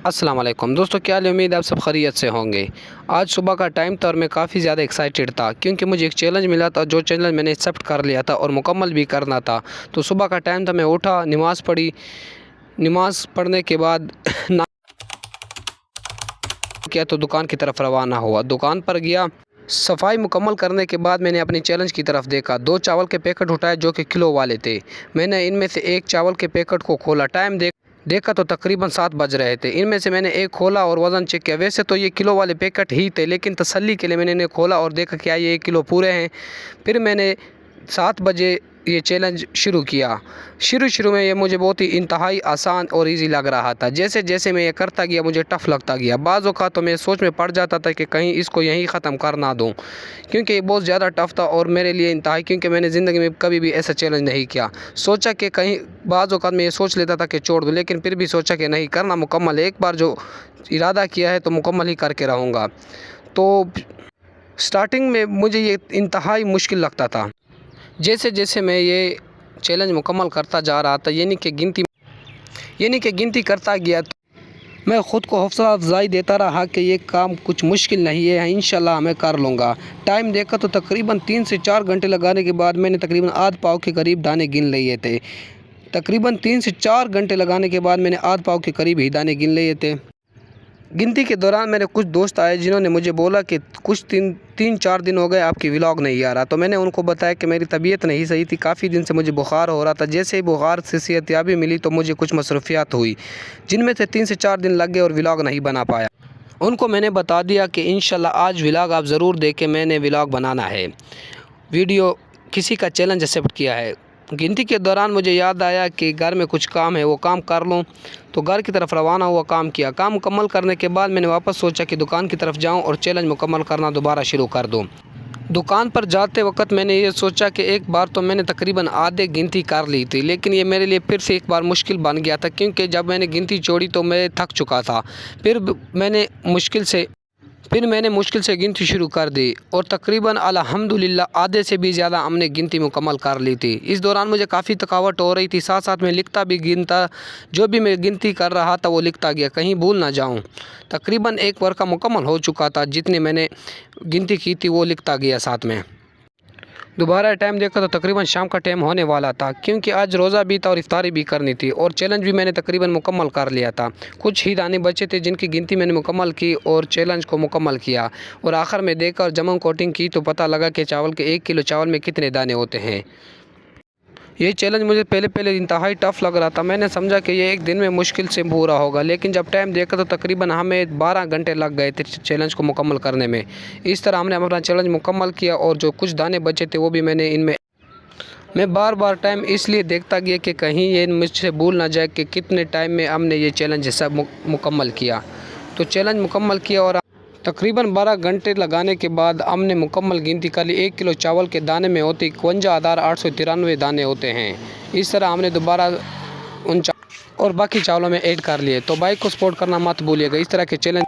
अस्सलाम वालेकुम दोस्तों, क्या हाल है? उम्मीद है आप सब खैरियत से होंगे। आज सुबह का टाइम था और मैं काफ़ी ज़्यादा एक्साइटेड था क्योंकि मुझे एक चैलेंज मिला था, जो चैलेंज मैंने एक्सेप्ट कर लिया था और मुकम्मल भी करना था। तो सुबह का टाइम था, मैं उठा, नमाज़ पढ़ी। नमाज़ पढ़ने के बाद ना किया तो दुकान की तरफ रवाना हुआ। दुकान पर गया, सफाई मुकम्मल करने के बाद मैंने अपनी चैलेंज की तरफ देखा। 2 चावल के पैकेट उठाए जो कि किलो वाले थे। मैंने इनमें से एक चावल के पैकेट को खोला। टाइम देखा तो तकरीबन 7 बज रहे थे। इनमें से मैंने एक खोला और वज़न चेक किया। वैसे तो ये किलो वाले पैकेट ही थे, लेकिन तसल्ली के लिए मैंने इन्हें खोला और देखा क्या ये 1 किलो पूरे हैं। फिर मैंने 7 बजे ये चैलेंज शुरू किया। शुरू में ये मुझे बहुत ही इंतहाई आसान और इजी लग रहा था। जैसे जैसे मैं ये करता गया मुझे टफ़ लगता गया। बाज़ औक़ात तो मैं सोच में पड़ जाता था कि कहीं इसको यहीं ख़त्म कर ना दूँ, क्योंकि ये बहुत ज़्यादा टफ़ था और मेरे लिए इंतहाई, क्योंकि मैंने ज़िंदगी में कभी भी ऐसा चैलेंज नहीं किया। सोचा कि कहीं बाज़ औक़ात मैं ये सोच लेता था कि छोड़ दूँ, लेकिन फिर भी सोचा कि नहीं, करना मुकम्मल है। एक बार जो इरादा किया है तो मुकम्मल ही करके रहूँगा। तो स्टार्टिंग में मुझे ये इंतहाई मुश्किल लगता था। जैसे जैसे मैं ये चैलेंज मुकम्मल करता जा रहा था, यानी कि गिनती करता गया, तो मैं ख़ुद को हौसला अफ़ज़ाई देता रहा कि ये काम कुछ मुश्किल नहीं है, इंशाल्लाह मैं कर लूँगा। टाइम देखा तो तकरीबन 3 से 4 घंटे लगाने के बाद मैंने तकरीबन आध पाव के करीब दाने गिन लिए थे। तकरीबन 3 से 4 घंटे लगाने के बाद मैंने आध पाव के करीब ही दाने गिन लिए थे। गिनती के दौरान मेरे कुछ दोस्त आए जिन्होंने मुझे बोला कि कुछ 3-4 दिन हो गए आपकी व्लॉग नहीं आ रहा। तो मैंने उनको बताया कि मेरी तबीयत नहीं सही थी, काफ़ी दिन से मुझे बुखार हो रहा था। जैसे ही बुखार से सेहतयाबी मिली तो मुझे कुछ मसरूफियात हुई, जिनमें से 3 से 4 दिन लग गए और व्लॉग नहीं बना पाया। उनको मैंने बता दिया कि इंशाल्लाह आज व्लॉग आप ज़रूर देखें, मैंने व्लॉग बनाना है। वीडियो किसी का चैलेंज एक्सेप्ट किया है। गिनती के दौरान मुझे याद आया कि घर में कुछ काम है, वो काम कर लूँ, तो घर की तरफ रवाना हुआ। काम किया। काम मुकम्मल करने के बाद मैंने वापस सोचा कि दुकान की तरफ जाऊं और चैलेंज मुकम्मल करना दोबारा शुरू कर दूं। दुकान पर जाते वक्त मैंने ये सोचा कि एक बार तो मैंने तकरीबन आधे गिनती कर ली थी, लेकिन ये मेरे लिए फिर से एक बार मुश्किल बन गया था, क्योंकि जब मैंने गिनती छोड़ी तो मैं थक चुका था। फिर मैंने मुश्किल से गिनती शुरू कर दी और तकरीबन अल्हम्दुलिल्लाह आधे से भी ज़्यादा हमने गिनती मुकम्मल कर ली थी। इस दौरान मुझे काफ़ी थकावट हो रही थी, साथ साथ मैं लिखता भी, गिनता जो भी मैं गिनती कर रहा था वो लिखता गया, कहीं भूल ना जाऊं। तकरीबन एक वर्का मुकम्मल हो चुका था, जितनी मैंने गिनती की थी वो लिखता गया साथ में। दोबारा टाइम देखा तो तकरीबन शाम का टाइम होने वाला था, क्योंकि आज रोज़ा भी था और इफ्तारी भी करनी थी और चैलेंज भी मैंने तकरीबन मुकम्मल कर लिया था। कुछ ही दाने बचे थे जिनकी गिनती मैंने मुकम्मल की और चैलेंज को मुकम्मल किया, और आखिर में देखा और जमा कोटिंग की तो पता लगा कि चावल के 1 किलो चावल में कितने दाने होते हैं। ये चैलेंज मुझे पहले इंतहाई टफ़ लग रहा था। मैंने समझा कि ये एक दिन में मुश्किल से पूरा होगा, लेकिन जब टाइम देखा तो तकरीबन हमें 12 घंटे लग गए थे चैलेंज को मुकम्मल करने में। इस तरह हमने अपना चैलेंज मुकम्मल किया और जो कुछ दाने बचे थे वो भी मैं बार बार टाइम इसलिए देखता गया कि कहीं ये मुझसे भूल ना जाए कि कितने टाइम में हमने ये चैलेंज सब मुकम्मल किया। तो चैलेंज मुकम्मल किया और तकरीबन 12 घंटे लगाने के बाद हमने मुकम्मल गिनती कर ली। 1 किलो चावल के दाने में होते 51,893 दाने होते हैं। इस तरह हमने दोबारा उन और बाकी चावलों में ऐड कर लिए। तो बाइक को सपोर्ट करना मत भूलिएगा। इस तरह के चैलेंज